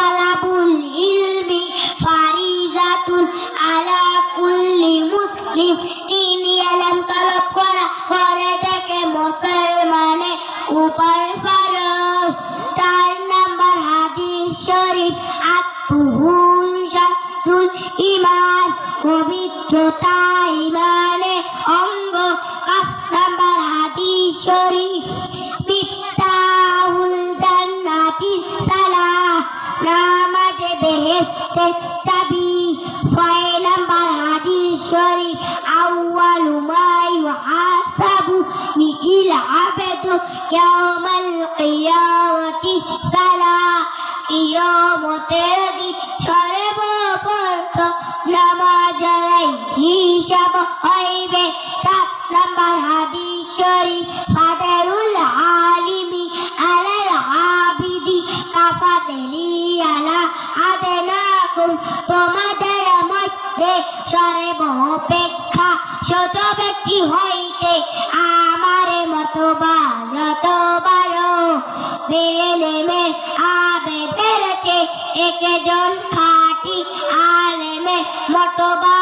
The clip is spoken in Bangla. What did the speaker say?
তালাবুল ইলমি ফারিজাতুন আলা কুল্লি মুসলিম। তিনি ইলম তলব করা করে থেকে মুসলমানের উপর ফরজ। 4 নাম্বার হাদিস শরীফ, আত-তুহুর শাতরুল ঈমান, পবিত্রতা ঈমানের অঙ্গ। 5 নাম্বার হাদিস শরীফ, মিফতাহুল জান্নাতিস সালাহ, নামাজে বেহেশতের চাবি। 6 নাম্বার হাদিস শরীফ, আউয়ালু মা ইউহাসাবু বিহিল আবদু ইয়াউমাল কিয়ামাতি সালাহ। কিয়ামতের দিন সর্বপ্রথম নামাজের হিসাব হইবে। 7 নাম্বার হাদিস শরীফ, ফাদলুল আলিমি আলাল আবিদি কাফাদলি আলা আদনাকুম। তোমাদের মধ্যে সর্বাপেক্ষা ছোট ব্যক্তি হইতে আমার মতো যত বড়। ইলমে আবেদের চেয়ে একজন খাঁটি আলেমের মর্তবা